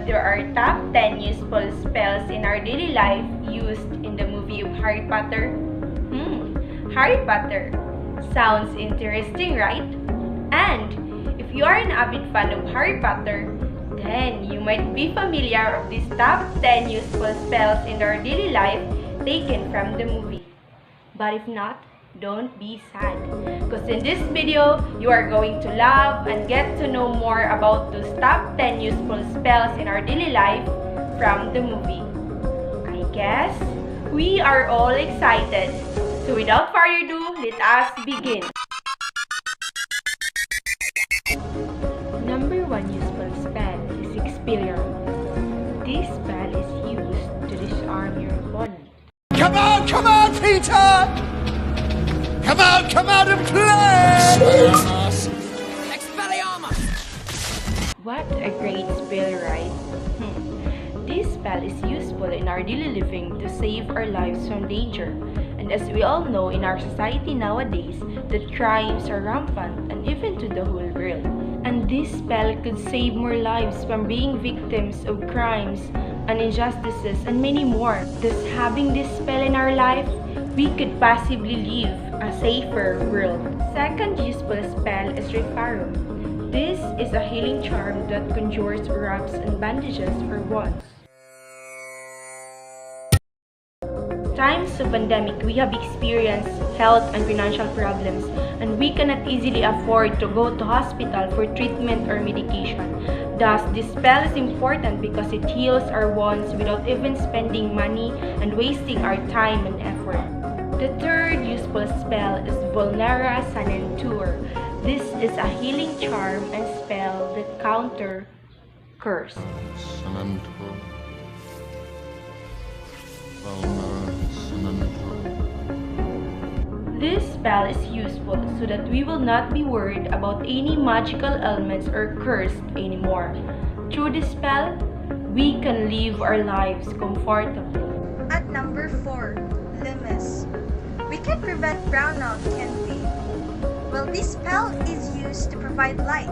that there are top 10 useful spells in our daily life used in the movie of Harry Potter? Harry Potter. Sounds interesting, right? And if you are an avid fan of Harry Potter, then you might be familiar of these top 10 useful spells in our daily life taken from the movie. But if not, don't be sad, because in this video, you are going to love and get to know more about those top 10 useful spells in our daily life from the movie. I guess we are all excited. So without further ado, let us begin. Number 1 useful spell is Expelliarmus. This spell is used to disarm your opponent. Come on, Peter! Come out and play! Expelliarmus! What a great spell, right? This spell is useful in our daily living to save our lives from danger. And as we all know, in our society nowadays, that crimes are rampant and even to the whole world. And this spell could save more lives from being victims of crimes and injustices and many more. Thus, having this spell in our life, we could possibly live a safer world. Second useful spell is Reparo. This is a healing charm that conjures wraps and bandages for wounds. Times of pandemic, we have experienced health and financial problems, and we cannot easily afford to go to hospital for treatment or medication. Thus, this spell is important because it heals our wounds without even spending money and wasting our time and effort. The third useful spell is Vulnera Sanentur. This is a healing charm and spell that counter curse. Sanentur. Vulnera Sanentur. This spell is useful so that we will not be worried about any magical ailments or cursed anymore. Through this spell, we can live our lives comfortably. At number 4, Lumos. We can prevent brownout, can't we? Well, this spell is used to provide light.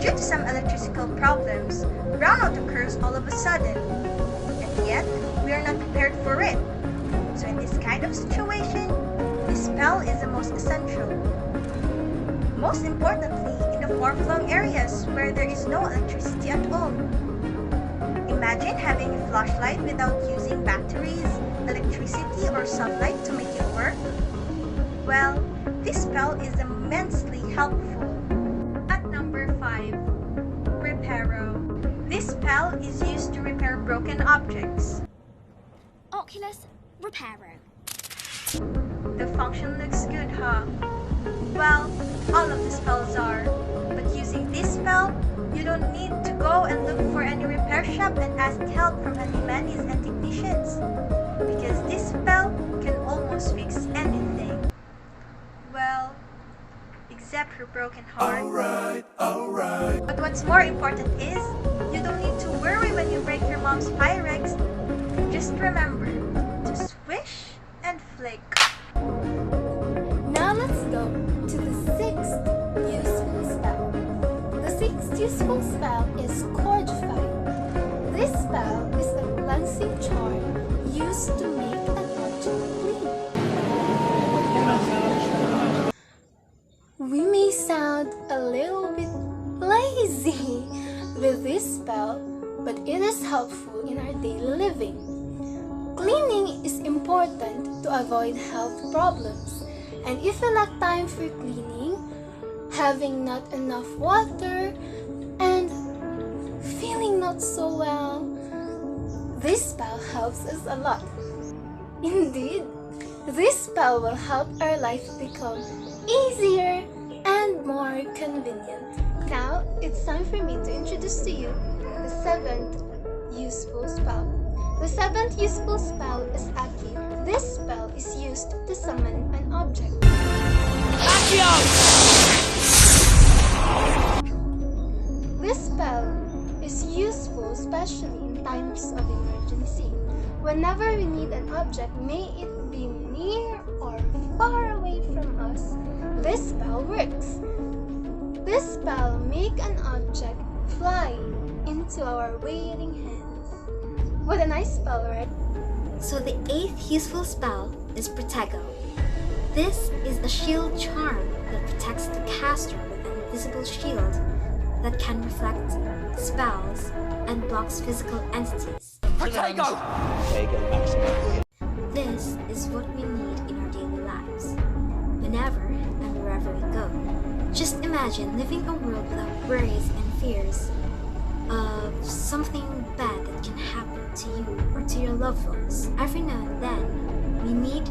Due to some electrical problems, brownout occurs all of a sudden, and yet we are not prepared for it. So in this kind of situation, this spell is the most essential. Most importantly, in the far-flung areas where there is no electricity at all. Imagine having a flashlight without using batteries, electricity, or sunlight to make it work. Well, this spell is immensely helpful. At number 5, Reparo. This spell is used to repair broken objects. Oculus Reparo. The function looks good, huh? Well, all of the spells are. But using this spell, you don't need to go and look for any repair shop and ask help from handymanis and technicians. Because this spell can almost fix anything. Well, except your broken heart. Alright. But what's more important is, you don't need to worry when you break your mom's Pyrex. Just remember to swish and flick. Now let's go to the 6th useful spell. The 6th useful spell is Scourgify. This spell is a cleansing charm used to make an object clean. We may sound a little bit lazy with this spell, but it is helpful in our daily living. Cleaning is important to avoid health problems, and if you lack time for cleaning, having not enough water, and feeling not so well, this spell helps us a lot. Indeed, this spell will help our life become easier and more convenient. Now, it's time for me to introduce to you the 7th useful spell. The 7th useful spell is Accio. This spell is used to summon an object. Accio! This spell is useful especially in times of emergency. Whenever we need an object, may it be near or far away from us, this spell works. This spell makes an object fly into our waiting hands. What a nice spell, right? So the 8th useful spell is Protego. This is a shield charm that protects the caster with an invisible shield that can reflect spells and blocks physical entities. Protego! This is what we need in our daily lives, whenever and wherever we go. Just imagine living a world without worries and fears of something bad that can happen to you or to your loved ones. Every now and then, we need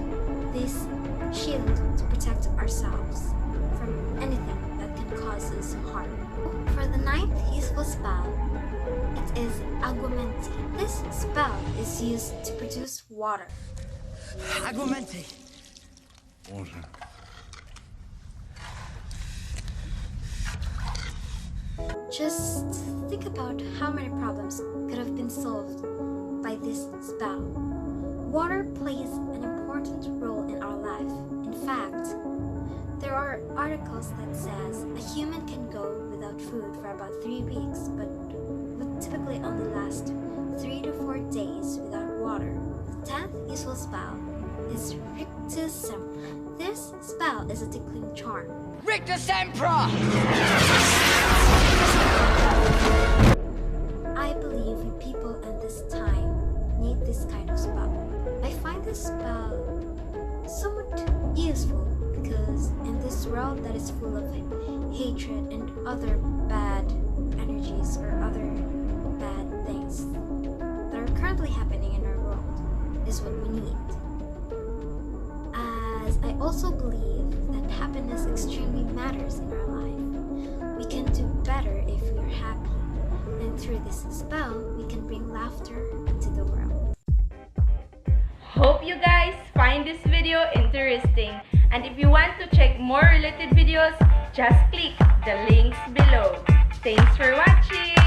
this shield to protect ourselves from anything that can cause us harm. For the 9th useful spell, it is Aguamenti. This spell is used to produce water. Aguamenti! Water. Just think about how many problems could have been solved by this spell. Water plays an important role in our life. In fact, there are articles that says a human can go without food for about 3 weeks, but would typically only last 3 to 4 days without water. The 10th useful spell is Rictusempra. This spell is a tickling charm. Rictusempra! I believe we people in this time need this kind of spell. I find this spell somewhat useful because in this world that is full of hatred and other bad energies or other bad things that are currently happening in our world is what we need. As I also believe that happiness extremely matters in our life. We can do better if we are happy, and through this spell, we can bring laughter into the world. Hope you guys find this video interesting, and if you want to check more related videos, just click the links below. Thanks for watching!